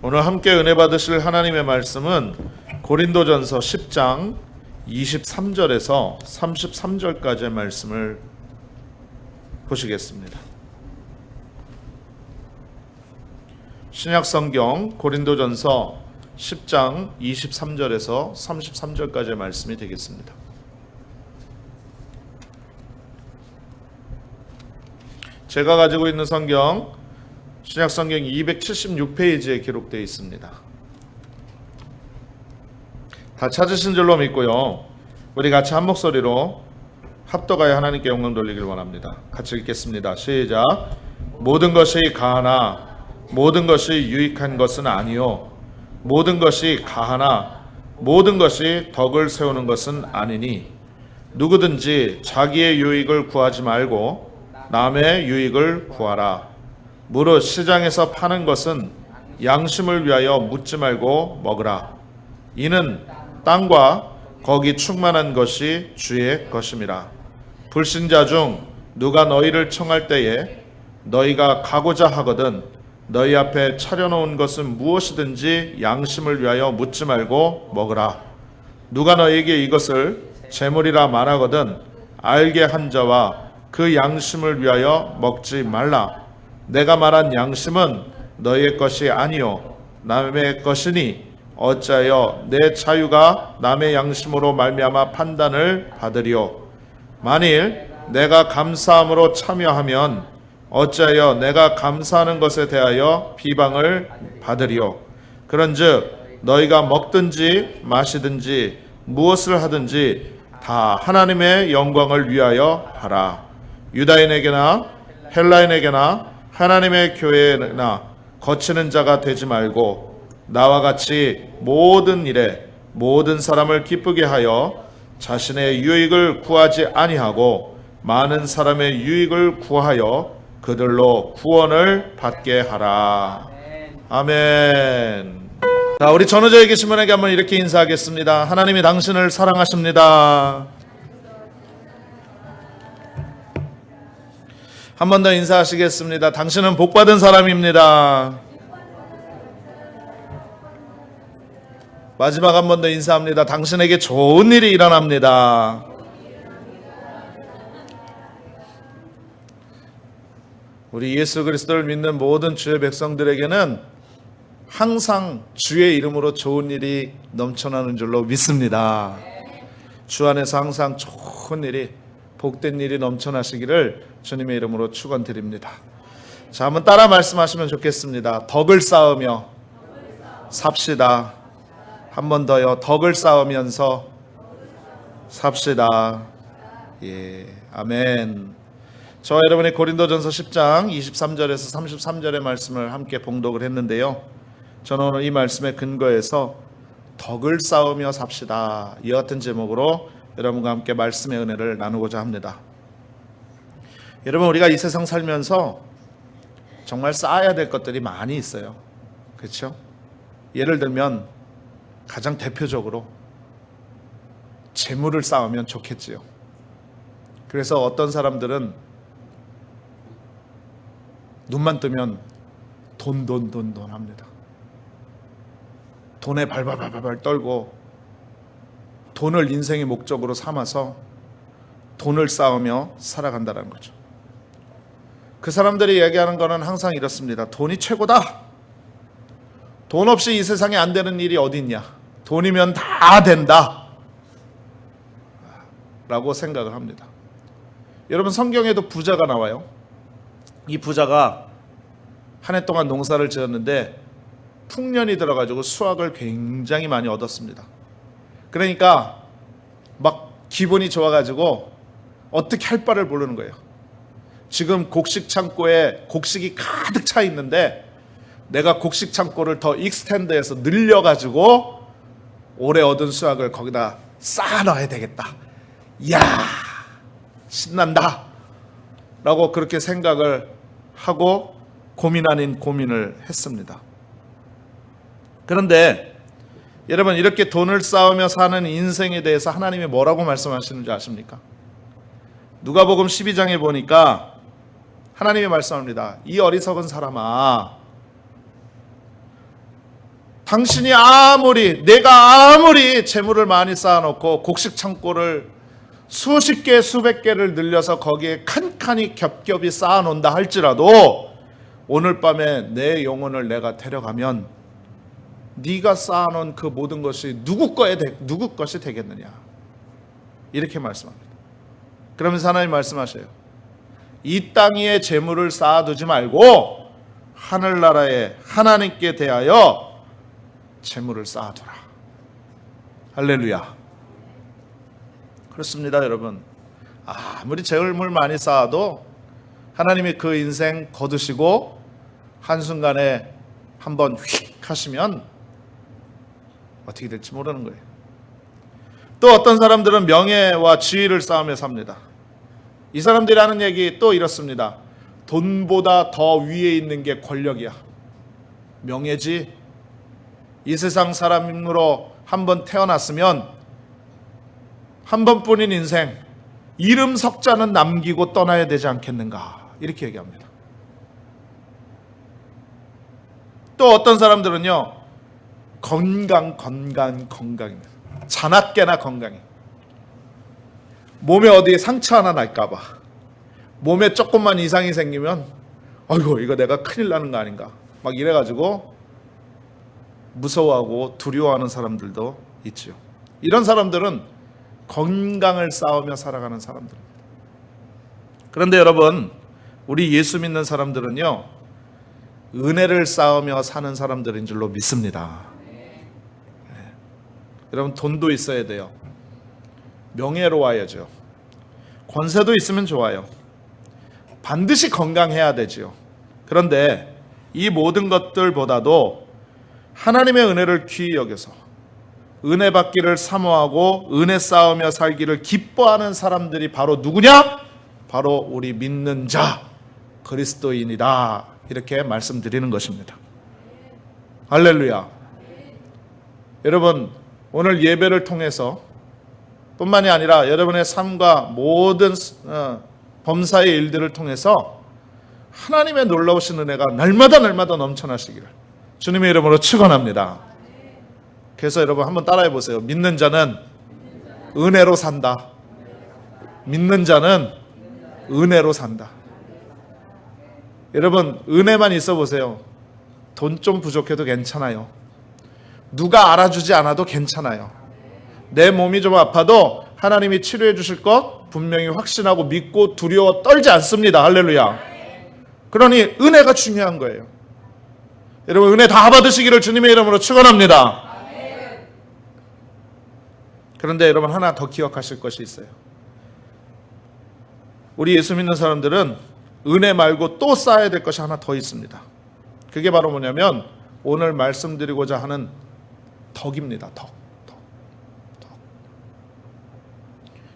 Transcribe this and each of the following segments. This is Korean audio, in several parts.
오늘 함께 은혜 받으실 하나님의 말씀은 고린도전서 10장 23절에서 33절까지의 말씀을 보시겠습니다. 신약성경 고린도전서 10장 23절에서 33절까지의 말씀이 되겠습니다. 제가 가지고 있는 성경 신약성경 276페이지에 기록되어 있습니다. 다 찾으신 줄로 믿고요. 우리 같이 한 목소리로 합독하여 하나님께 영광 돌리길 원합니다. 같이 읽겠습니다. 시작. 모든 것이 가하나 모든 것이 유익한 것은 아니요 모든 것이 가하나 모든 것이 덕을 세우는 것은 아니니 누구든지 자기의 유익을 구하지 말고 남의 유익을 구하라. 무릇 시장에서 파는 것은 양심을 위하여 묻지 말고 먹으라. 이는 땅과 거기 충만한 것이 주의 것임이라. 불신자 중 누가 너희를 청할 때에 너희가 가고자 하거든 너희 앞에 차려놓은 것은 무엇이든지 양심을 위하여 묻지 말고 먹으라. 누가 너희에게 이것을 재물이라 말하거든 알게 한 자와 그 양심을 위하여 먹지 말라. 내가 말한 양심은 너희의 것이 아니요 남의 것이니 어찌하여 내 자유가 남의 양심으로 말미암아 판단을 받으리요. 만일 내가 감사함으로 참여하면 어찌하여 내가 감사하는 것에 대하여 비방을 받으리요. 그런즉 너희가 먹든지 마시든지 무엇을 하든지 다 하나님의 영광을 위하여 하라. 유다인에게나 헬라인에게나 하나님의 교회나 거치는 자가 되지 말고 나와 같이 모든 일에 모든 사람을 기쁘게 하여 자신의 유익을 구하지 아니하고 많은 사람의 유익을 구하여 그들로 구원을 받게 하라. 아멘. 자, 우리 전우저에 계신 분에게 한번 이렇게 인사하겠습니다. 하나님이 당신을 사랑하십니다. 한 번 더 인사하시겠습니다. 당신은 복받은 사람입니다. 마지막 한 번 더 인사합니다. 당신에게 좋은 일이 일어납니다. 우리 예수 그리스도를 믿는 모든 주의 백성들에게는 항상 주의 이름으로 좋은 일이 넘쳐나는 줄로 믿습니다. 주 안에서 항상 좋은 일이 복된 일이 넘쳐나시기를 주님의 이름으로 축원드립니다. 자, 한번 따라 말씀하시면 좋겠습니다. 덕을 쌓으며 삽시다. 한 번 더요. 덕을 쌓으면서 삽시다. 예, 아멘. 저와 여러분이 고린도전서 10장 23절에서 33절의 말씀을 함께 봉독을 했는데요. 저는 오늘 이 말씀에 근거해서 덕을 쌓으며 삽시다. 이와 같은 제목으로 여러분과 함께 말씀의 은혜를 나누고자 합니다. 여러분, 우리가 이 세상 살면서 정말 쌓아야 될 것들이 많이 있어요. 그렇죠? 예를 들면 가장 대표적으로 재물을 쌓으면 좋겠지요. 그래서 어떤 사람들은 눈만 뜨면 돈 합니다. 돈에 발발발발 떨고 돈을 인생의 목적으로 삼아서 돈을 쌓으며 살아간다는 거죠. 그 사람들이 얘기하는 거는 항상 이렇습니다. 돈이 최고다. 돈 없이 이 세상에 안 되는 일이 어디 있냐. 돈이면 다 된다 라고 생각을 합니다. 여러분, 성경에도 부자가 나와요. 이 부자가 한 해 동안 농사를 지었는데 풍년이 들어가지고 수확을 굉장히 많이 얻었습니다. 그러니까 막 기분이 좋아가지고 어떻게 할 바를 모르는 거예요. 지금 곡식 창고에 곡식이 가득 차 있는데 내가 곡식 창고를 더 익스텐드해서 늘려가지고 올해 얻은 수확을 거기다 쌓아 넣어야 되겠다. 이야, 신난다 라고 그렇게 생각을 하고 고민 아닌 고민을 했습니다. 그런데 여러분, 이렇게 돈을 쌓으며 사는 인생에 대해서 하나님이 뭐라고 말씀하시는지 아십니까? 누가복음 12장에 보니까 하나님이 말씀합니다. 이 어리석은 사람아, 당신이 아무리 내가 아무리 재물을 많이 쌓아놓고 곡식 창고를 수십 개 수백 개를 늘려서 거기에 칸칸이 겹겹이 쌓아놓는다 할지라도 오늘 밤에 내 영혼을 내가 데려가면 네가 쌓아놓은 그 모든 것이 누구 것이 되겠느냐, 이렇게 말씀합니다. 그러면서 하나님 말씀하셔요. 이 땅 위에 재물을 쌓아두지 말고 하늘나라에 하나님께 대하여 재물을 쌓아두라. 할렐루야. 그렇습니다, 여러분. 아무리 재물 많이 쌓아도 하나님이 그 인생 거두시고 한순간에 한번 휙 하시면 어떻게 될지 모르는 거예요. 또 어떤 사람들은 명예와 지위를 쌓으며 삽니다. 이 사람들이 하는 얘기 또 이렇습니다. 돈보다 더 위에 있는 게 권력이야. 명예지. 이 세상 사람으로 한번 태어났으면 한 번뿐인 인생, 이름 석자는 남기고 떠나야 되지 않겠는가, 이렇게 얘기합니다. 또 어떤 사람들은요, 건강입니다. 자나깨나 건강해. 몸에 어디에 상처 하나 날까봐, 몸에 조금만 이상이 생기면 아이고 이거 내가 큰일 나는 거 아닌가 막 이래가지고 무서워하고 두려워하는 사람들도 있죠. 이런 사람들은 건강을 쌓으며 살아가는 사람들입니다. 그런데 여러분, 우리 예수 믿는 사람들은요, 은혜를 쌓으며 사는 사람들인 줄로 믿습니다. 여러분, 돈도 있어야 돼요. 명예로워야죠. 권세도 있으면 좋아요. 반드시 건강해야 되지요. 그런데 이 모든 것들보다도 하나님의 은혜를 귀히 여겨서 은혜 받기를 사모하고 은혜 쌓으며 살기를 기뻐하는 사람들이 바로 누구냐? 바로 우리 믿는 자 그리스도인이다, 이렇게 말씀드리는 것입니다. 할렐루야. 여러분, 오늘 예배를 통해서 뿐만이 아니라 여러분의 삶과 모든 범사의 일들을 통해서 하나님의 놀라우신 은혜가 날마다 넘쳐나시기를 주님의 이름으로 축원합니다. 그래서 여러분 한번 따라해 보세요. 믿는 자는 은혜로 산다. 믿는 자는 은혜로 산다. 여러분, 은혜만 있어 보세요. 돈 좀 부족해도 괜찮아요. 누가 알아주지 않아도 괜찮아요. 내 몸이 좀 아파도 하나님이 치료해 주실 것 분명히 확신하고 믿고 두려워 떨지 않습니다. 할렐루야. 그러니 은혜가 중요한 거예요. 여러분, 은혜 다 받으시기를 주님의 이름으로 축원합니다. 그런데 여러분, 하나 더 기억하실 것이 있어요. 우리 예수 믿는 사람들은 은혜 말고 또 쌓아야 될 것이 하나 더 있습니다. 그게 바로 뭐냐면 오늘 말씀드리고자 하는 덕입니다. 덕.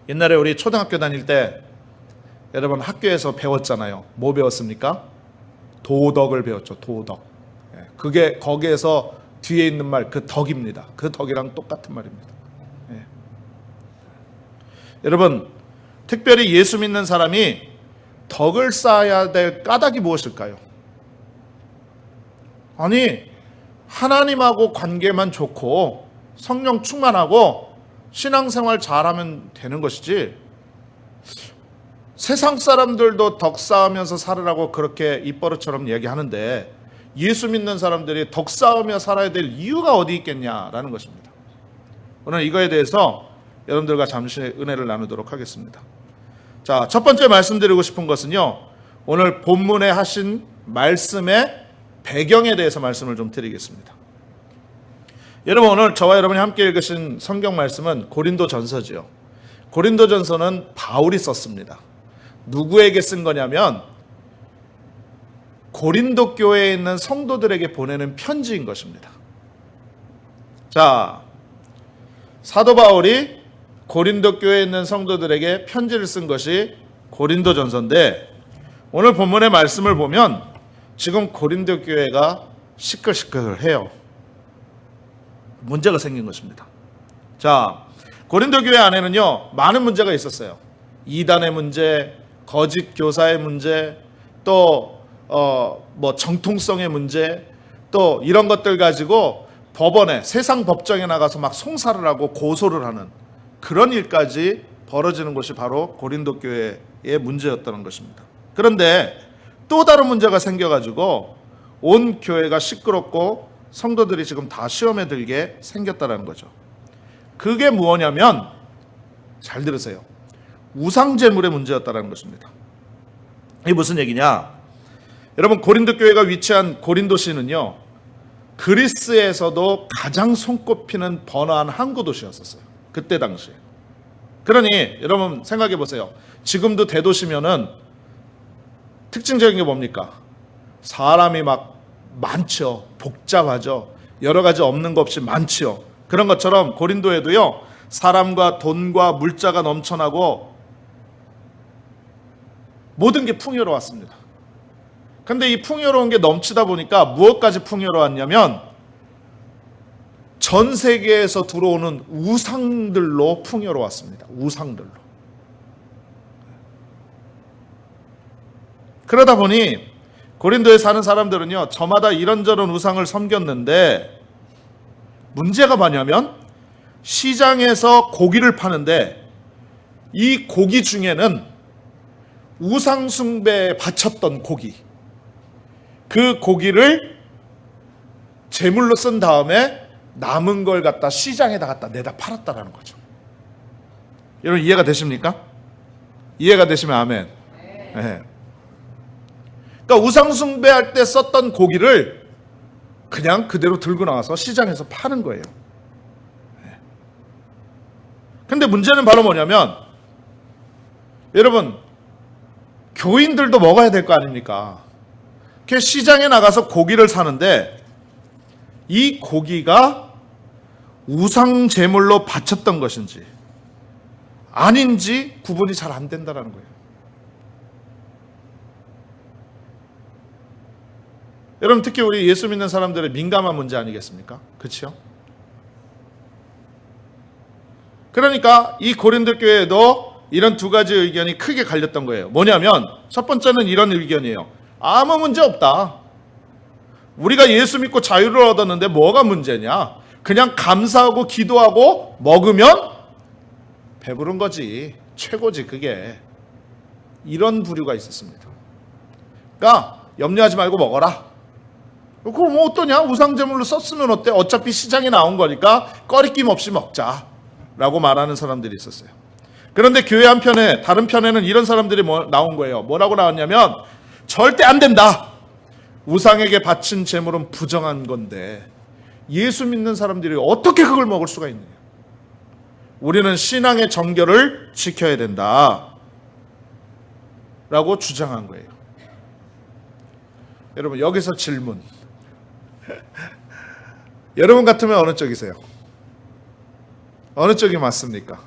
옛날에 우리 초등학교 다닐 때 여러분 학교에서 배웠잖아요. 뭐 배웠습니까? 도덕을 배웠죠. 도덕. 그게 거기에서 뒤에 있는 말, 그 덕입니다. 그 덕이랑 똑같은 말입니다. 여러분, 특별히 예수 믿는 사람이 덕을 쌓아야 될 까닭이 무엇일까요? 아니, 하나님하고 관계만 좋고 성령 충만하고 신앙생활 잘하면 되는 것이지, 세상 사람들도 덕 쌓으면서 살으라고 그렇게 입버릇처럼 얘기하는데 예수 믿는 사람들이 덕 쌓으며 살아야 될 이유가 어디 있겠냐라는 것입니다. 오늘 이거에 대해서 여러분들과 잠시 은혜를 나누도록 하겠습니다. 자, 첫 번째 말씀드리고 싶은 것은요, 오늘 본문에 하신 말씀의 배경에 대해서 말씀을 좀 드리겠습니다. 여러분, 오늘 저와 여러분이 함께 읽으신 성경 말씀은 고린도전서지요. 고린도전서는 바울이 썼습니다. 누구에게 쓴 거냐면 고린도 교회에 있는 성도들에게 보내는 편지인 것입니다. 자, 사도 바울이 고린도 교회에 있는 성도들에게 편지를 쓴 것이 고린도전서인데, 오늘 본문의 말씀을 보면 지금 고린도 교회가 시끌시끌해요. 문제가 생긴 것입니다. 자, 고린도 교회 안에는요, 많은 문제가 있었어요. 이단의 문제, 거짓 교사의 문제, 또 정통성의 문제, 또 이런 것들 가지고 법원에 세상 법정에 나가서 막 송사를 하고 고소를 하는 그런 일까지 벌어지는 것이 바로 고린도 교회의 문제였다는 것입니다. 그런데 또 다른 문제가 생겨가지고 온 교회가 시끄럽고 성도들이 지금 다 시험에 들게 생겼다는 거죠. 그게 무엇이냐면, 잘 들으세요, 우상제물의 문제였다는 것입니다. 이게 무슨 얘기냐? 여러분, 고린도 교회가 위치한 고린도시는요, 그리스에서도 가장 손꼽히는 번화한 항구 도시였었어요. 그때 당시에. 그러니 여러분 생각해 보세요. 지금도 대도시면은 특징적인 게 뭡니까? 사람이 막 많죠. 복잡하죠. 여러 가지 없는 거 없이 많죠. 그런 것처럼 고린도에도요, 사람과 돈과 물자가 넘쳐나고 모든 게 풍요로웠습니다. 근데 이 풍요로운 게 넘치다 보니까 무엇까지 풍요로웠냐면 전 세계에서 들어오는 우상들로 풍요로웠습니다. 우상들로. 그러다 보니 고린도에 사는 사람들은요, 저마다 이런저런 우상을 섬겼는데 문제가 뭐냐면 시장에서 고기를 파는데 이 고기 중에는 우상 숭배에 바쳤던 고기, 그 고기를 제물로 쓴 다음에 남은 걸 갖다 시장에다 갖다 내다 팔았다라는 거죠. 여러분 이해가 되십니까? 이해가 되시면 아멘. 네. 그러니까 우상 숭배할 때 썼던 고기를 그냥 그대로 들고 나와서 시장에서 파는 거예요. 근데 문제는 바로 뭐냐면, 여러분 교인들도 먹어야 될 거 아닙니까? 그 시장에 나가서 고기를 사는데 이 고기가 우상 제물로 바쳤던 것인지 아닌지 구분이 잘 안 된다는 거예요. 여러분 특히 우리 예수 믿는 사람들의 민감한 문제 아니겠습니까? 그렇죠? 그러니까 이 고린도 교회에도 이런 두 가지 의견이 크게 갈렸던 거예요. 뭐냐면 첫 번째는 이런 의견이에요. 아무 문제 없다. 우리가 예수 믿고 자유를 얻었는데 뭐가 문제냐? 그냥 감사하고 기도하고 먹으면 배부른 거지. 최고지 그게. 이런 부류가 있었습니다. 그러니까 염려하지 말고 먹어라. 그럼 뭐 어떠냐? 우상제물로 썼으면 어때? 어차피 시장에 나온 거니까 꺼리낌 없이 먹자 라고 말하는 사람들이 있었어요. 그런데 교회 한편에, 다른 편에는 이런 사람들이 나온 거예요. 뭐라고 나왔냐면 절대 안 된다. 우상에게 바친 제물은 부정한 건데 예수 믿는 사람들이 어떻게 그걸 먹을 수가 있느냐. 우리는 신앙의 정결을 지켜야 된다 라고 주장한 거예요. 여러분 여기서 질문. 여러분 같으면 어느 쪽이세요? 어느 쪽이 맞습니까?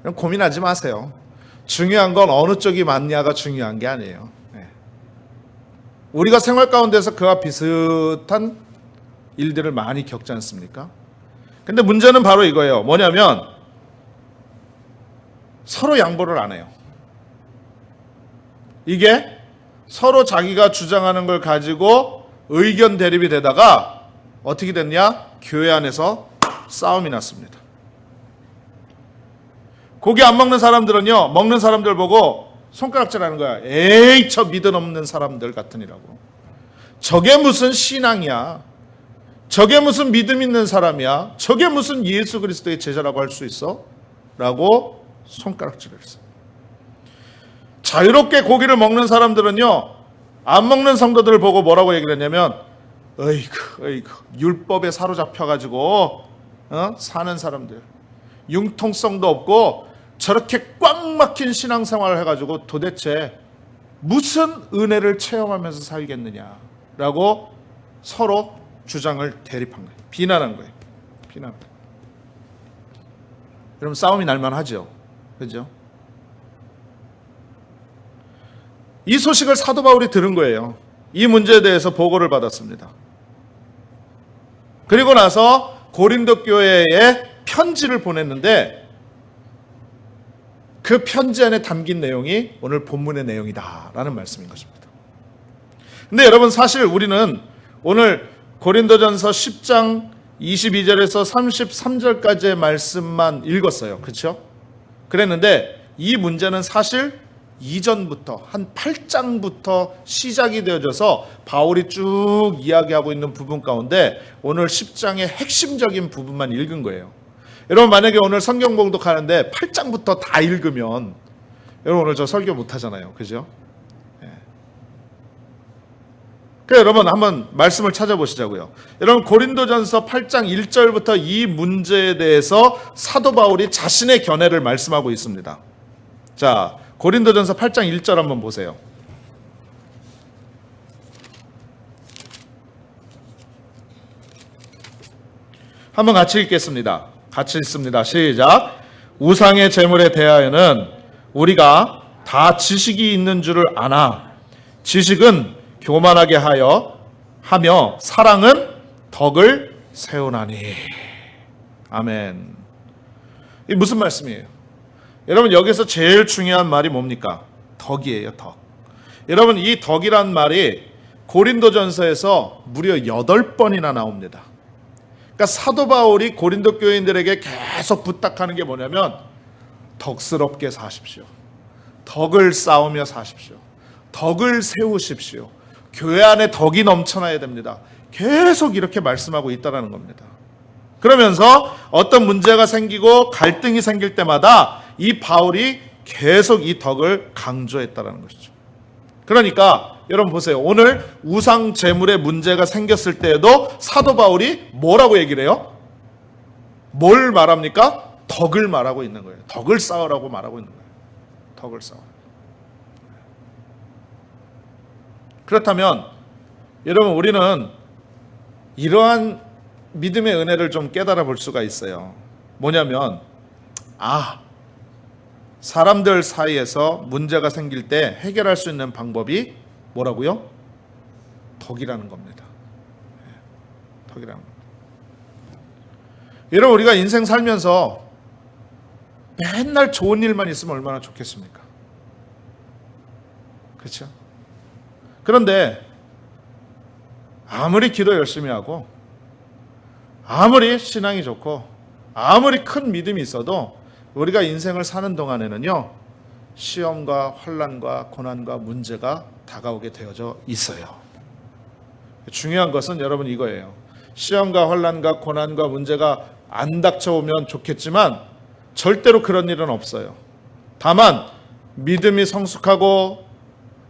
그럼 고민하지 마세요. 중요한 건 어느 쪽이 맞냐가 중요한 게 아니에요. 우리가 생활 가운데서 그와 비슷한 일들을 많이 겪지 않습니까? 근데 문제는 바로 이거예요. 뭐냐면 서로 양보를 안 해요. 이게 서로 자기가 주장하는 걸 가지고 의견 대립이 되다가 어떻게 됐냐? 교회 안에서 싸움이 났습니다. 고기 안 먹는 사람들은요, 먹는 사람들 보고 손가락질하는 거야. 에이, 저 믿음 없는 사람들 같으니라고. 저게 무슨 신앙이야? 저게 무슨 믿음 있는 사람이야? 저게 무슨 예수 그리스도의 제자라고 할 수 있어? 라고 손가락질을 했어요. 자유롭게 고기를 먹는 사람들은요, 안 먹는 성도들을 보고 뭐라고 얘기를 했냐면, 어이구, 율법에 사로잡혀가지고 사는 사람들, 융통성도 없고 저렇게 꽉 막힌 신앙생활을 해가지고 도대체 무슨 은혜를 체험하면서 살겠느냐라고 서로 주장을 대립한 거예요. 비난한 거예요. 비난한 거예요. 여러분 싸움이 날만하죠. 그죠? 이 소식을 사도 바울이 들은 거예요. 이 문제에 대해서 보고를 받았습니다. 그리고 나서 고린도 교회에 편지를 보냈는데 그 편지 안에 담긴 내용이 오늘 본문의 내용이다라는 말씀인 것입니다. 근데 여러분 사실 우리는 오늘 고린도전서 10장 22절에서 33절까지의 말씀만 읽었어요. 그렇죠? 그랬는데 이 문제는 사실 이전부터 한 8장부터 시작이 되어져서 바울이 쭉 이야기하고 있는 부분 가운데 오늘 10장의 핵심적인 부분만 읽은 거예요. 여러분 만약에 오늘 성경 봉독하는데 8장부터 다 읽으면 여러분 오늘 저 설교 못 하잖아요. 그죠? 그러니까 여러분 한번 말씀을 찾아보시자고요. 여러분 고린도전서 8장 1절부터 이 문제에 대해서 사도 바울이 자신의 견해를 말씀하고 있습니다. 자, 고린도전서 8장 1절 한번 보세요. 한번 같이 읽겠습니다. 같이 읽습니다. 시작. 우상의 제물에 대하여는 우리가 다 지식이 있는 줄을 아나 지식은 교만하게 하며 사랑은 덕을 세우나니. 아멘. 이게 무슨 말씀이에요? 여러분 여기서 제일 중요한 말이 뭡니까? 덕이에요. 덕. 여러분 이 덕이란 말이 고린도전서에서 무려 8번이나 나옵니다. 그러니까 사도 바울이 고린도 교인들에게 계속 부탁하는 게 뭐냐면 덕스럽게 사십시오. 덕을 쌓으며 사십시오. 덕을 세우십시오. 교회 안에 덕이 넘쳐나야 됩니다. 계속 이렇게 말씀하고 있다는 겁니다. 그러면서 어떤 문제가 생기고 갈등이 생길 때마다 이 바울이 계속 이 덕을 강조했다는 것이죠. 그러니까 여러분 보세요. 오늘 우상 제물의 문제가 생겼을 때에도 사도 바울이 뭐라고 얘기를 해요? 뭘 말합니까? 덕을 말하고 있는 거예요. 덕을 쌓으라고 말하고 있는 거예요. 덕을 쌓아. 그렇다면 여러분 우리는 이러한 믿음의 은혜를 좀 깨달아 볼 수가 있어요. 뭐냐면 사람들 사이에서 문제가 생길 때 해결할 수 있는 방법이 뭐라고요? 덕이라는 겁니다. 덕이라는 겁니다. 여러분 우리가 인생 살면서 맨날 좋은 일만 있으면 얼마나 좋겠습니까? 그렇죠? 그런데 아무리 기도 열심히 하고 아무리 신앙이 좋고 아무리 큰 믿음이 있어도 우리가 인생을 사는 동안에는요 시험과 환난과 고난과 문제가 다가오게 되어져 있어요. 중요한 것은 여러분 이거예요. 시험과 환난과 고난과 문제가 안 닥쳐오면 좋겠지만 절대로 그런 일은 없어요. 다만 믿음이 성숙하고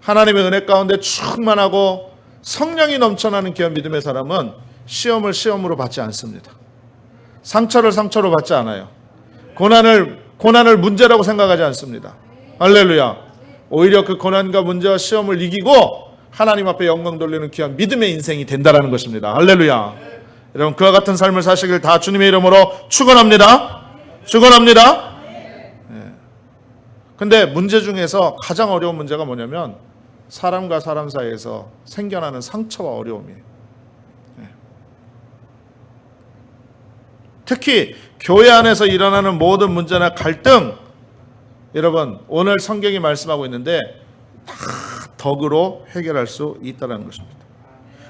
하나님의 은혜 가운데 충만하고 성령이 넘쳐나는 귀한 믿음의 사람은 시험을 시험으로 받지 않습니다. 상처를 상처로 받지 않아요. 고난을 문제라고 생각하지 않습니다. 할렐루야. 오히려 그 고난과 문제와 시험을 이기고 하나님 앞에 영광 돌리는 귀한 믿음의 인생이 된다라는 것입니다. 할렐루야. 여러분 그와 같은 삶을 사시길 다 주님의 이름으로 축원합니다. 축원합니다. 근데 문제 중에서 가장 어려운 문제가 뭐냐면 사람과 사람 사이에서 생겨나는 상처와 어려움이에요. 특히 교회 안에서 일어나는 모든 문제나 갈등, 여러분 오늘 성경이 말씀하고 있는데 다 덕으로 해결할 수 있다는 것입니다.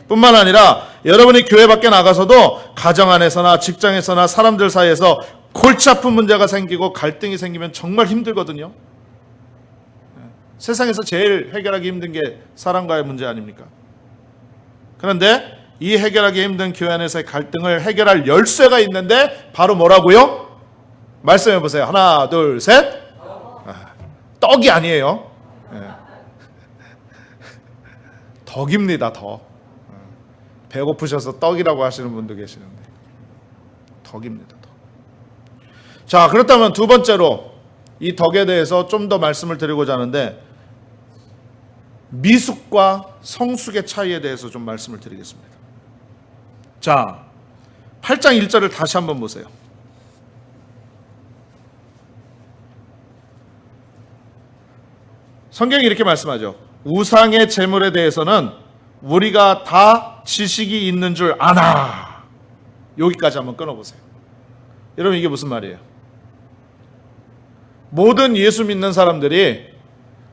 뿐만 아니라 여러분이 교회 밖에 나가서도 가정 안에서나 직장에서나 사람들 사이에서 골치 아픈 문제가 생기고 갈등이 생기면 정말 힘들거든요. 세상에서 제일 해결하기 힘든 게 사람과의 문제 아닙니까? 그런데 이 해결하기 힘든 교회 안에서의 갈등을 해결할 열쇠가 있는데 바로 뭐라고요? 말씀해 보세요. 하나, 둘, 셋. 떡이 아니에요. 덕입니다. 덕. 배고프셔서 떡이라고 하시는 분도 계시는데 덕입니다. 덕. 자, 그렇다면 두 번째로 이 덕에 대해서 좀 더 말씀을 드리고자 하는데 미숙과 성숙의 차이에 대해서 좀 말씀을 드리겠습니다. 자, 8장 1절을 다시 한번 보세요. 성경이 이렇게 말씀하죠. 우상의 제물에 대해서는 우리가 다 지식이 있는 줄 아나. 여기까지 한번 끊어보세요. 여러분 이게 무슨 말이에요? 모든 예수 믿는 사람들이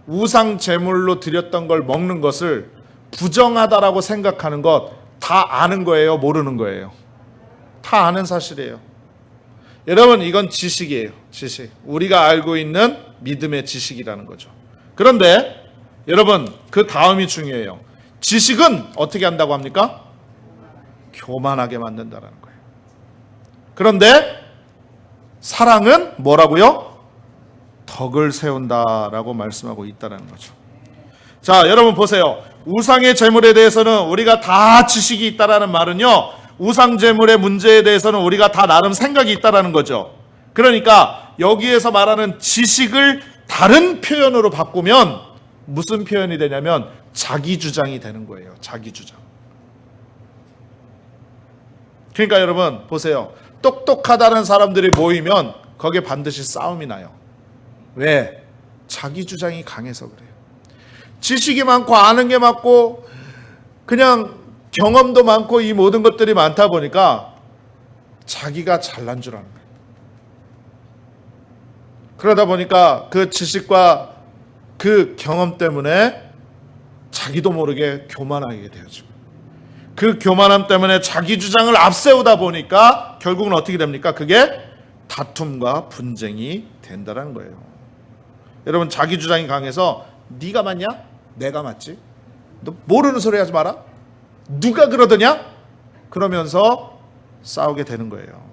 우상 제물로 드렸던 걸 먹는 것을 부정하다라고 생각하는 것 다 아는 거예요, 모르는 거예요? 다 아는 사실이에요. 여러분, 이건 지식이에요. 지식. 우리가 알고 있는 믿음의 지식이라는 거죠. 그런데 여러분, 그 다음이 중요해요. 지식은 어떻게 한다고 합니까? 교만하게 만든다는 거예요. 그런데 사랑은 뭐라고요? 덕을 세운다라고 말씀하고 있다는 거죠. 자, 여러분 보세요. 우상의 제물에 대해서는 우리가 다 지식이 있다라는 말은요, 우상 제물의 문제에 대해서는 우리가 다 나름 생각이 있다라는 거죠. 그러니까 여기에서 말하는 지식을 다른 표현으로 바꾸면 무슨 표현이 되냐면 자기 주장이 되는 거예요. 자기 주장. 그러니까 여러분 보세요. 똑똑하다는 사람들이 모이면 거기에 반드시 싸움이 나요. 왜? 자기 주장이 강해서 그래요. 지식이 많고 아는 게 많고 그냥 경험도 많고 이 모든 것들이 많다 보니까 자기가 잘난 줄 아는 거예요. 그러다 보니까 그 지식과 그 경험 때문에 자기도 모르게 교만하게 되어지고, 그 교만함 때문에 자기 주장을 앞세우다 보니까 결국은 어떻게 됩니까? 그게 다툼과 분쟁이 된다는 거예요. 여러분, 자기 주장이 강해서 네가 맞냐? 내가 맞지? 너 모르는 소리 하지 마라. 누가 그러더냐? 그러면서 싸우게 되는 거예요.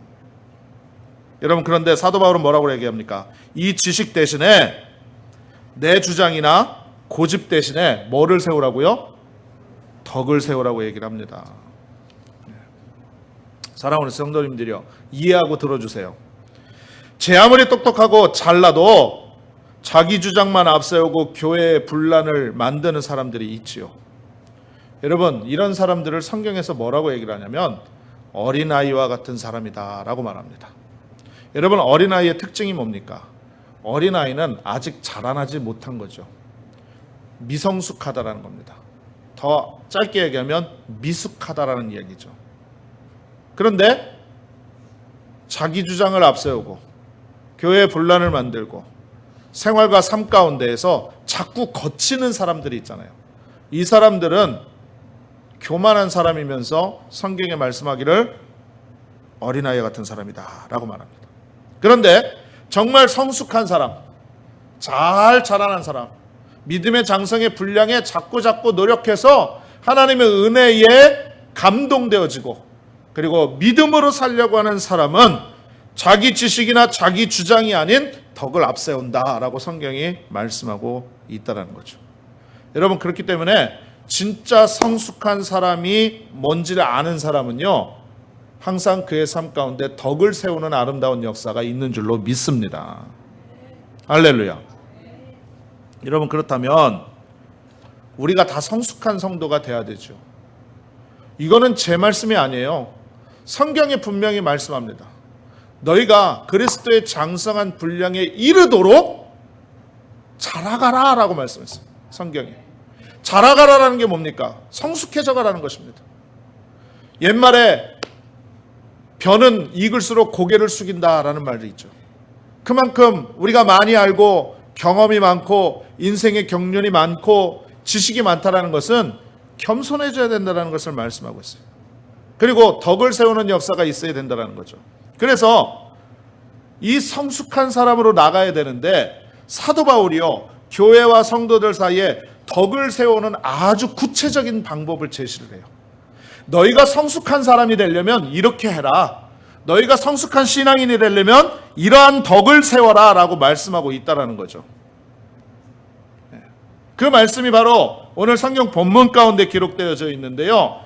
여러분, 그런데 사도 바울은 뭐라고 얘기합니까? 이 지식 대신에 내 주장이나 고집 대신에 뭐를 세우라고요? 덕을 세우라고 얘기를 합니다. 사랑하는 성도님들이요, 이해하고 들어주세요. 제 아무리 똑똑하고 잘나도 자기 주장만 앞세우고 교회의 분란을 만드는 사람들이 있지요. 여러분, 이런 사람들을 성경에서 뭐라고 얘기를 하냐면 어린아이와 같은 사람이다 라고 말합니다. 여러분, 어린아이의 특징이 뭡니까? 어린아이는 아직 자라나지 못한 거죠. 미성숙하다라는 겁니다. 더 짧게 얘기하면 미숙하다라는 이야기죠. 그런데 자기 주장을 앞세우고 교회의 분란을 만들고 생활과 삶 가운데에서 자꾸 거치는 사람들이 있잖아요. 이 사람들은 교만한 사람이면서 성경에 말씀하기를 어린아이 같은 사람이다 라고 말합니다. 그런데 정말 성숙한 사람, 잘 자라난 사람, 믿음의 장성의 분량에 자꾸 노력해서 하나님의 은혜에 감동되어지고 그리고 믿음으로 살려고 하는 사람은 자기 지식이나 자기 주장이 아닌 덕을 앞세운다라고 성경이 말씀하고 있다는 거죠. 여러분, 그렇기 때문에 진짜 성숙한 사람이 뭔지를 아는 사람은요, 항상 그의 삶 가운데 덕을 세우는 아름다운 역사가 있는 줄로 믿습니다. 할렐루야. 여러분, 그렇다면 우리가 다 성숙한 성도가 돼야 되죠. 이거는 제 말씀이 아니에요. 성경이 분명히 말씀합니다. 너희가 그리스도의 장성한 분량에 이르도록 자라가라 라고 말씀했어요. 성경이. 자라가라라는 게 뭡니까? 성숙해져 가라는 것입니다. 옛말에 벼는 익을수록 고개를 숙인다라는 말이 있죠. 그만큼 우리가 많이 알고 경험이 많고 인생의 경륜이 많고 지식이 많다라는 것은 겸손해져야 된다는 것을 말씀하고 있어요. 그리고 덕을 세우는 역사가 있어야 된다는 거죠. 그래서 이 성숙한 사람으로 나가야 되는데 사도 바울이요, 교회와 성도들 사이에 덕을 세우는 아주 구체적인 방법을 제시를 해요. 너희가 성숙한 사람이 되려면 이렇게 해라. 너희가 성숙한 신앙인이 되려면 이러한 덕을 세워라 라고 말씀하고 있다는 거죠. 그 말씀이 바로 오늘 성경 본문 가운데 기록되어져 있는데요.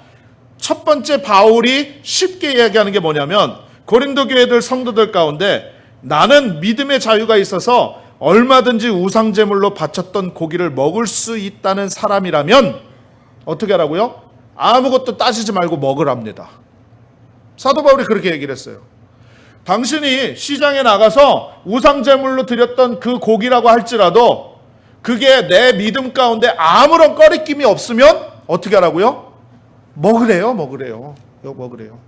첫 번째 바울이 쉽게 이야기하는 게 뭐냐면 고린도 교회들 성도들 가운데 나는 믿음의 자유가 있어서 얼마든지 우상제물로 바쳤던 고기를 먹을 수 있다는 사람이라면 어떻게 하라고요? 아무것도 따지지 말고 먹으랍니다. 사도 바울이 그렇게 얘기를 했어요. 당신이 시장에 나가서 우상제물로 드렸던 그 고기라고 할지라도 그게 내 믿음 가운데 아무런 꺼리낌이 없으면 어떻게 하라고요? 먹으래요.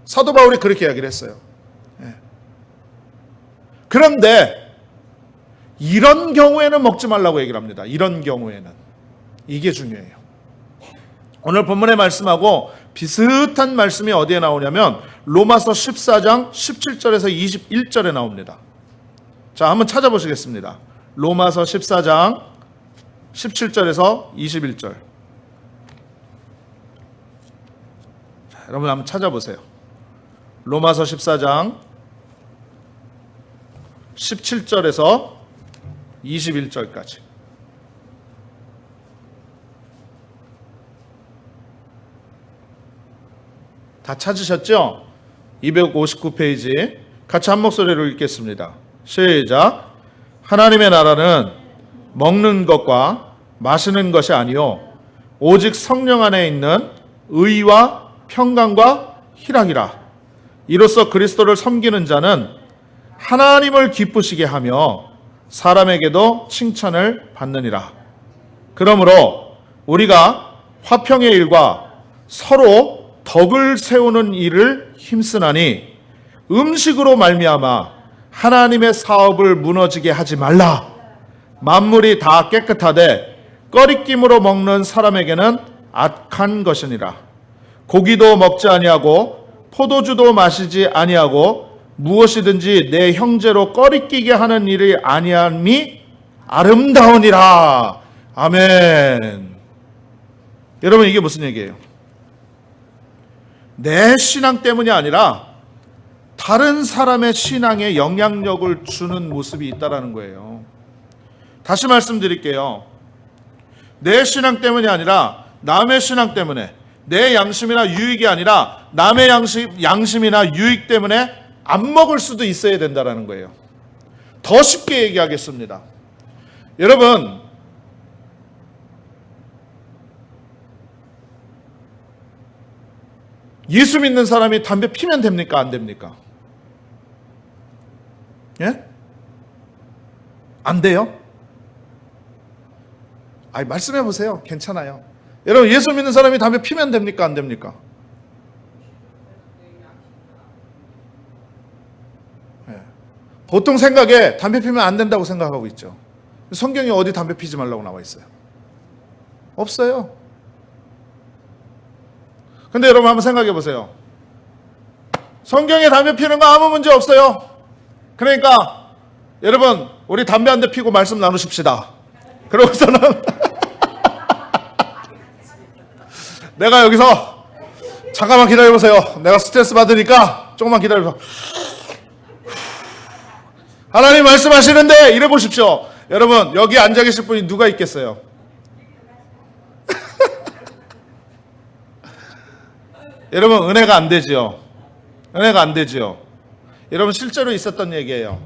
사도 바울이 그렇게 이야기를 했어요. 그런데 이런 경우에는 먹지 말라고 얘기를 합니다. 이런 경우에는. 이게 중요해요. 오늘 본문의 말씀하고 비슷한 말씀이 어디에 나오냐면 로마서 14장 17절에서 21절에 나옵니다. 자, 한번 찾아보시겠습니다. 로마서 14장 17절에서 21절. 자, 여러분 한번 찾아보세요. 로마서 14장 17절에서 21절까지. 다 찾으셨죠? 259페이지. 같이 한 목소리로 읽겠습니다. 시작. 하나님의 나라는 먹는 것과 마시는 것이 아니요 오직 성령 안에 있는 의와 평강과 희락이라. 이로써 그리스도를 섬기는 자는 하나님을 기쁘시게 하며 사람에게도 칭찬을 받느니라. 그러므로 우리가 화평의 일과 서로 덕을 세우는 일을 힘쓰나니 음식으로 말미암아 하나님의 사업을 무너지게 하지 말라. 만물이 다 깨끗하되 꺼리낌으로 먹는 사람에게는 악한 것이니라. 고기도 먹지 아니하고 포도주도 마시지 아니하고 무엇이든지 내 형제로 꺼리끼게 하는 일이 아니함이 아름다우니라. 아멘. 여러분, 이게 무슨 얘기예요? 내 신앙 때문이 아니라 다른 사람의 신앙에 영향력을 주는 모습이 있다라는 거예요. 다시 말씀드릴게요. 내 신앙 때문이 아니라 남의 신앙 때문에, 내 양심이나 유익이 아니라 남의 양심이나 유익 때문에 안 먹을 수도 있어야 된다라는 거예요. 더 쉽게 얘기하겠습니다. 여러분, 예수 믿는 사람이 담배 피면 됩니까? 안 됩니까? 예? 안 돼요? 아니, 말씀해 보세요. 괜찮아요. 여러분, 예수 믿는 사람이 담배 피면 됩니까? 안 됩니까? 예. 보통 생각에 담배 피면 안 된다고 생각하고 있죠. 성경에 어디 담배 피지 말라고 나와 있어요? 없어요. 근데 여러분 한번 생각해 보세요. 성경에 담배 피우는 거 아무 문제 없어요. 그러니까 여러분, 우리 담배 한 대 피고 말씀 나누십시다. 그러고서는 내가 여기서 잠깐만 기다려보세요. 내가 스트레스 받으니까 조금만 기다려보세요. 하나님 말씀하시는데 이래 보십시오. 여러분, 여기 앉아 계실 분이 누가 있겠어요? 여러분, 은혜가 안 되지요. 은혜가 안 되지요. 여러분, 실제로 있었던 얘기예요.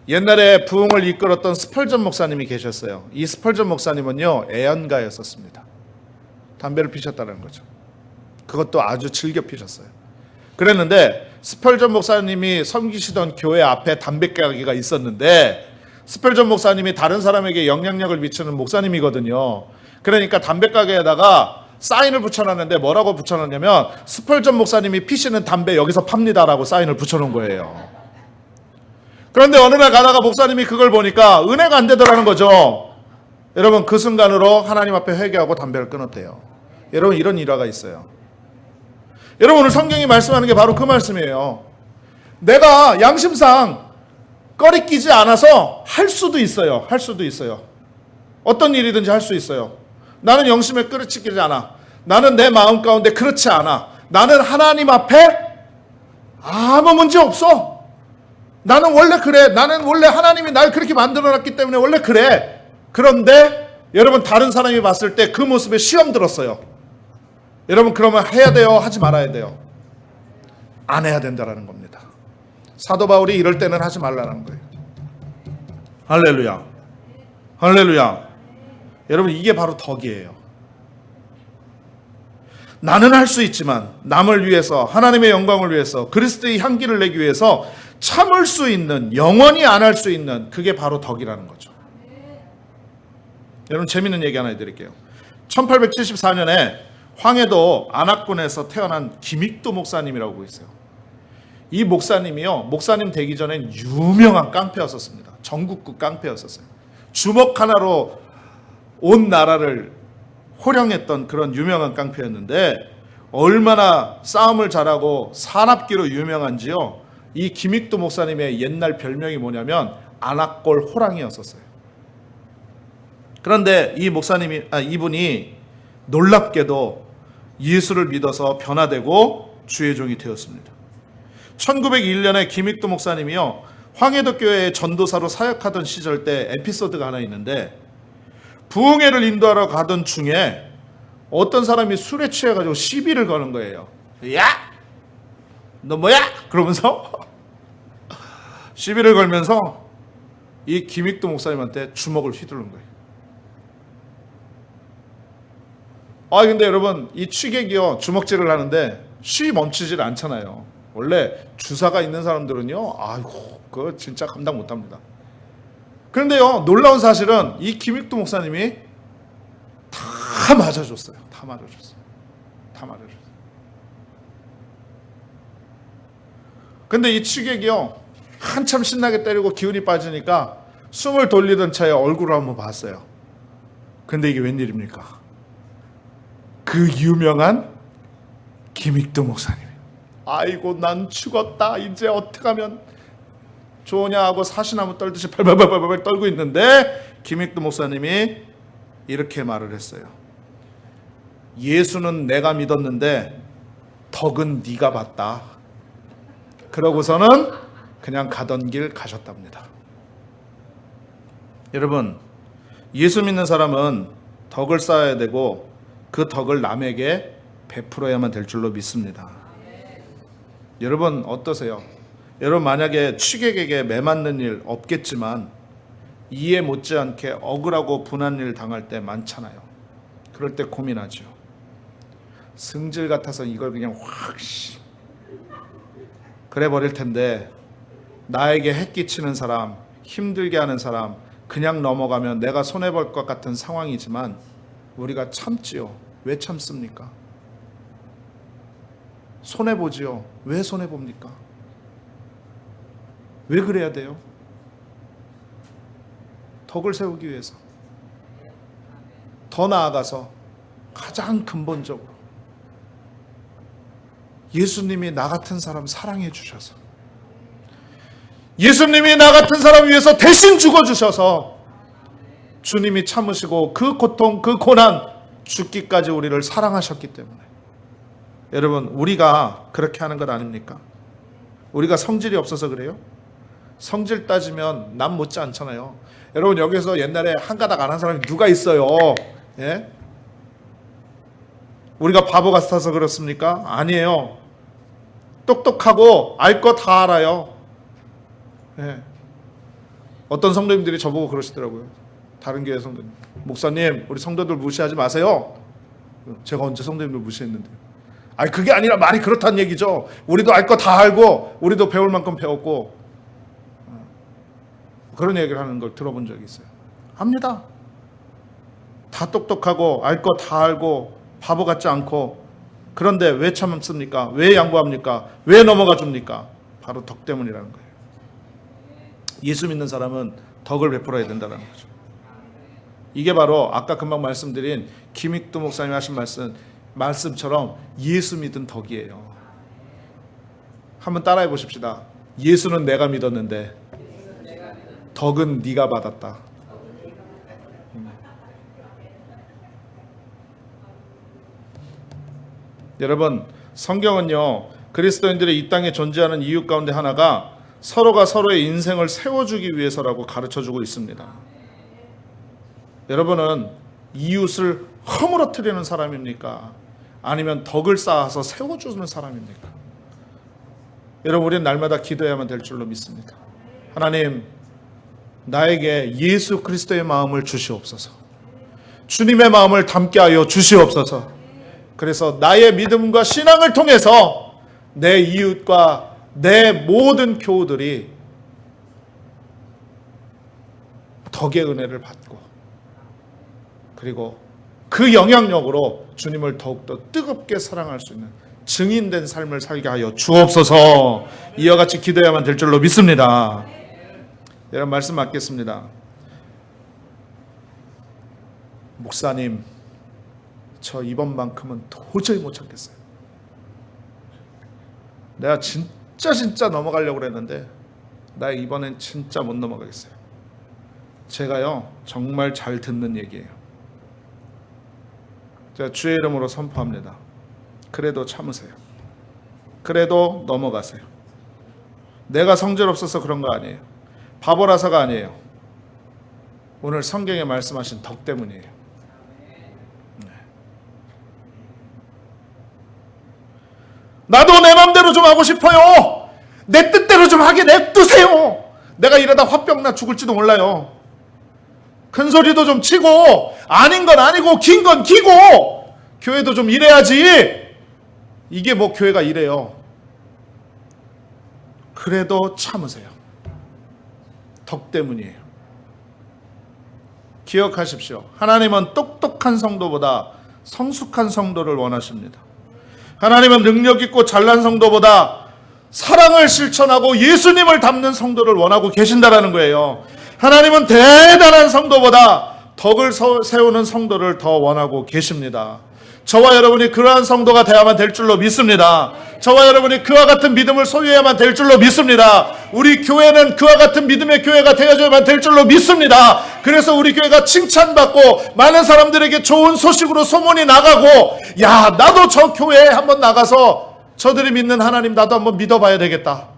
옛날에 부흥을 이끌었던 스펄전 목사님이 계셨어요. 이 스펄전 목사님은요, 애연가였었습니다. 담배를 피셨다는 거죠. 그것도 아주 즐겨 피셨어요. 그랬는데 스펄전 목사님이 섬기시던 교회 앞에 담배 가게가 있었는데, 스펄전 목사님이 다른 사람에게 영향력을 미치는 목사님이거든요. 그러니까 담배 가게에다가 사인을 붙여놨는데 뭐라고 붙여놨냐면 스펄전 목사님이 피시는 담배 여기서 팝니다라고 사인을 붙여놓은 거예요. 그런데 어느 날 가다가 목사님이 그걸 보니까 은혜가 안 되더라는 거죠. 여러분, 그 순간으로 하나님 앞에 회개하고 담배를 끊었대요. 여러분, 이런 일화가 있어요. 여러분, 오늘 성경이 말씀하는 게 바로 그 말씀이에요. 내가 양심상 꺼리끼지 않아서 할 수도 있어요. 할 수도 있어요. 어떤 일이든지 할 수 있어요. 나는 영심에 끌어치기지 않아. 나는 내 마음 가운데 그렇지 않아. 나는 하나님 앞에 아무 문제 없어. 나는 원래 그래. 나는 원래 하나님이 날 그렇게 만들어놨기 때문에 원래 그래. 그런데 여러분, 다른 사람이 봤을 때 그 모습에 시험 들었어요. 여러분, 그러면 해야 돼요? 하지 말아야 돼요? 안 해야 된다라는 겁니다. 사도 바울이 이럴 때는 하지 말라는 거예요. 할렐루야. 할렐루야. 여러분, 이게 바로 덕이에요. 나는 할 수 있지만 남을 위해서, 하나님의 영광을 위해서, 그리스도의 향기를 내기 위해서 참을 수 있는, 영원히 안 할 수 있는, 그게 바로 덕이라는 거죠. 여러분, 재밌는 얘기 하나 해드릴게요. 1874년에 황해도 안악군에서 태어난 김익도 목사님이라고 있어요. 이 목사님이요, 목사님 되기 전엔 유명한 깡패였었습니다. 전국구 깡패였었어요. 주먹 하나로 온 나라를 호령했던 그런 유명한 깡패였는데 얼마나 싸움을 잘하고 사납기로 유명한지요. 이 김익두 목사님의 옛날 별명이 뭐냐면 안악골 호랑이였었어요. 그런데 이분이 놀랍게도 예수를 믿어서 변화되고 주의 종이 되었습니다. 1901년에 김익두 목사님이요, 황해도 교회의 전도사로 사역하던 시절 때 에피소드가 하나 있는데, 부흥회를 인도하러 가던 중에 어떤 사람이 술에 취해가지고 시비를 거는 거예요. 야! 너 뭐야? 그러면서 시비를 걸면서 이 김익두 목사님한테 주먹을 휘두른 거예요. 근데 여러분, 이 취객이요, 주먹질을 하는데 쉬 멈추질 않잖아요. 원래 주사가 있는 사람들은요, 아이고, 그거 진짜 감당 못 합니다. 그런데요, 놀라운 사실은 이 김익두 목사님이 다 맞아줬어요. 다 맞아줬어요. 근데 이 취객이요, 한참 신나게 때리고 기운이 빠지니까 숨을 돌리던 차에 얼굴을 한번 봤어요. 근데 이게 웬일입니까? 그 유명한 김익두 목사님. 아이고, 난 죽었다. 이제 어떻게 하면 좋으냐 하고 사시나무 떨듯이 발발발발 떨고 있는데 김익두 목사님이 이렇게 말을 했어요. 예수는 내가 믿었는데 덕은 네가 봤다. 그러고서는 그냥 가던 길 가셨답니다. 여러분, 예수 믿는 사람은 덕을 쌓아야 되고 그 덕을 남에게 베풀어야만 될 줄로 믿습니다. 여러분 어떠세요? 여러분 만약에 취객에게 매맞는 일 없겠지만 이해 못지않게 억울하고 분한 일 당할 때 많잖아요. 그럴 때 고민하죠. 승질 같아서 이걸 그냥 확 그래 버릴 텐데 나에게 해끼치는 사람, 힘들게 하는 사람 그냥 넘어가면 내가 손해볼 것 같은 상황이지만 우리가 참지요. 왜 참습니까? 손해보지요. 왜 손해봅니까? 왜 그래야 돼요? 덕을 세우기 위해서. 더 나아가서 가장 근본적으로 예수님이 나 같은 사람 사랑해 주셔서, 예수님이 나 같은 사람 위해서 대신 죽어주셔서 주님이 참으시고 그 고통, 그 고난, 죽기까지 우리를 사랑하셨기 때문에. 여러분, 우리가 그렇게 하는 것 아닙니까? 우리가 성질이 없어서 그래요? 성질 따지면 남 못지 않잖아요. 여러분, 여기서 옛날에 한 가닥 안 한 사람이 누가 있어요? 예? 우리가 바보 같아서 그렇습니까? 아니에요. 똑똑하고 알 거 다 알아요. 예. 어떤 성도님들이 저보고 그러시더라고요. 다른 교회 성도님, 목사님 우리 성도들 무시하지 마세요. 제가 언제 성도님들 무시했는데? 아니 그게 아니라 말이 그렇다는 얘기죠. 우리도 알 거 다 알고 우리도 배울 만큼 배웠고 그런 얘기를 하는 걸 들어본 적이 있어요. 압니다. 다 똑똑하고 알 거 다 알고 바보 같지 않고, 그런데 왜 참습니까? 왜 양보합니까? 왜 넘어가 줍니까? 바로 덕 때문이라는 거예요. 예수 믿는 사람은 덕을 베풀어야 된다는 거죠. 이게 바로 아까 금방 말씀드린 김익두 목사님이 하신 말씀처럼 예수 믿은 덕이에요. 한번 따라해 보십시다. 예수는 내가 믿었는데 덕은 네가 받았다. 여러분, 성경은요, 그리스도인들이 이 땅에 존재하는 이유 가운데 하나가 서로가 서로의 인생을 세워주기 위해서라고 가르쳐주고 있습니다. 여러분은 이웃을 허물어뜨리는 사람입니까? 아니면 덕을 쌓아서 세워주는 사람입니까? 여러분, 우리는 날마다 기도해야만 될 줄로 믿습니다. 하나님, 나에게 예수 그리스도의 마음을 주시옵소서. 주님의 마음을 담게 하여 주시옵소서. 그래서 나의 믿음과 신앙을 통해서 내 이웃과 내 모든 교우들이 덕의 은혜를 받고, 그리고 그 영향력으로 주님을 더욱더 뜨겁게 사랑할 수 있는 증인된 삶을 살게 하여 주옵소서. 이와 같이 기도해야만 될 줄로 믿습니다. 여러분, 말씀 맡겠습니다. 목사님, 저 이번만큼은 도저히 못 참겠어요. 내가 진짜 넘어가려고 그랬는데 나 이번엔 진짜 못 넘어가겠어요. 제가요 정말 잘 듣는 얘기예요. 제가 주의 이름으로 선포합니다. 그래도 참으세요. 그래도 넘어가세요. 내가 성질 없어서 그런 거 아니에요. 바보라서가 아니에요. 오늘 성경에 말씀하신 덕 때문이에요. 네. 나도 내 맘대로 좀 하고 싶어요. 내 뜻대로 좀 하게 냅두세요. 내가 이러다 화병나 죽을지도 몰라요. 큰 소리도 좀 치고 아닌 건 아니고 긴 건 기고 교회도 좀 이래야지. 이게 뭐 교회가 이래요. 그래도 참으세요. 덕 때문이에요. 기억하십시오. 하나님은 똑똑한 성도보다 성숙한 성도를 원하십니다. 하나님은 능력 있고 잘난 성도보다 사랑을 실천하고 예수님을 닮는 성도를 원하고 계신다라는 거예요. 하나님은 대단한 성도보다 덕을 세우는 성도를 더 원하고 계십니다. 저와 여러분이 그러한 성도가 되어야만 될 줄로 믿습니다. 저와 여러분이 그와 같은 믿음을 소유해야만 될 줄로 믿습니다. 우리 교회는 그와 같은 믿음의 교회가 되어야만 될 줄로 믿습니다. 그래서 우리 교회가 칭찬받고 많은 사람들에게 좋은 소식으로 소문이 나가고, 야, 나도 저 교회에 한번 나가서 저들이 믿는 하나님 나도 한번 믿어봐야 되겠다.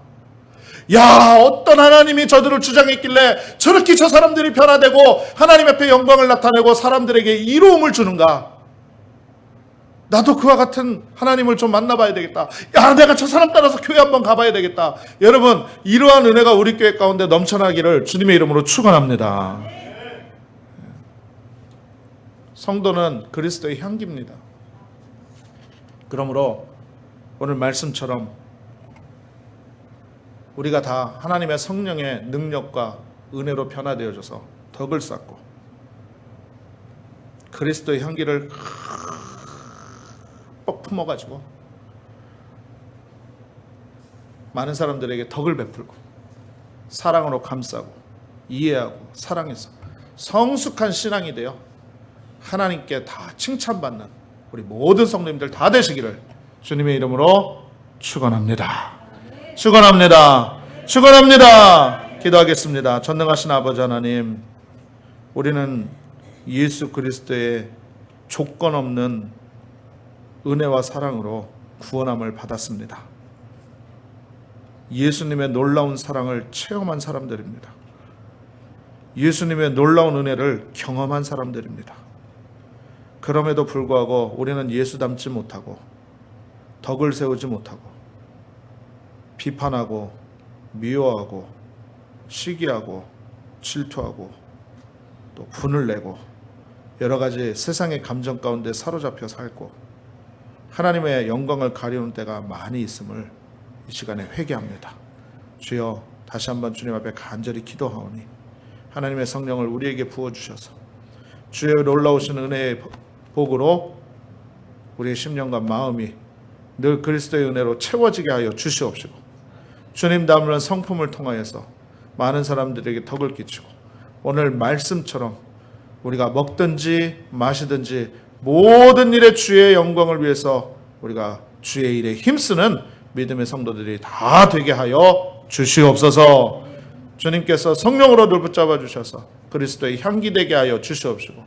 야, 어떤 하나님이 저들을 주장했길래 저렇게 저 사람들이 변화되고 하나님 앞에 영광을 나타내고 사람들에게 이로움을 주는가. 나도 그와 같은 하나님을 좀 만나봐야 되겠다. 야, 내가 저 사람 따라서 교회 한번 가봐야 되겠다. 여러분, 이러한 은혜가 우리 교회 가운데 넘쳐나기를 주님의 이름으로 축원합니다. 성도는 그리스도의 향기입니다. 그러므로 오늘 말씀처럼 우리가 다 하나님의 성령의 능력과 은혜로 변화되어져서 덕을 쌓고 그리스도의 향기를 뻑 품어가지고 많은 사람들에게 덕을 베풀고 사랑으로 감싸고 이해하고 사랑해서 성숙한 신앙이 되어 하나님께 다 칭찬받는 우리 모든 성도님들 다 되시기를 주님의 이름으로 축원합니다. 축원합니다. 축원합니다. 기도하겠습니다. 전능하신 아버지 하나님, 우리는 예수 그리스도의 조건 없는 은혜와 사랑으로 구원함을 받았습니다. 예수님의 놀라운 사랑을 체험한 사람들입니다. 예수님의 놀라운 은혜를 경험한 사람들입니다. 그럼에도 불구하고 우리는 예수 닮지 못하고 덕을 세우지 못하고 비판하고 미워하고 시기하고 질투하고 또 분을 내고 여러 가지 세상의 감정 가운데 사로잡혀 살고 하나님의 영광을 가리우는 때가 많이 있음을 이 시간에 회개합니다. 주여, 다시 한번 주님 앞에 간절히 기도하오니 하나님의 성령을 우리에게 부어주셔서 주의 놀라우신 은혜의 복으로 우리의 심령과 마음이 늘 그리스도의 은혜로 채워지게 하여 주시옵시고, 주님 닮은 성품을 통하여서 많은 사람들에게 덕을 끼치고 오늘 말씀처럼 우리가 먹든지 마시든지 모든 일에 주의 영광을 위해서 우리가 주의 일에 힘쓰는 믿음의 성도들이 다 되게 하여 주시옵소서. 주님께서 성령으로 늘 붙잡아 주셔서 그리스도의 향기 되게 하여 주시옵시고,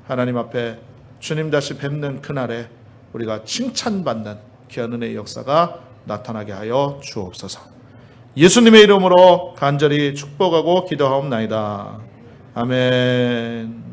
하나님 앞에 주님 다시 뵙는 그날에 우리가 칭찬받는 귀한 은혜의 역사가 나타나게 하여 주옵소서. 예수님의 이름으로 간절히 축복하고 기도하옵나이다. 아멘.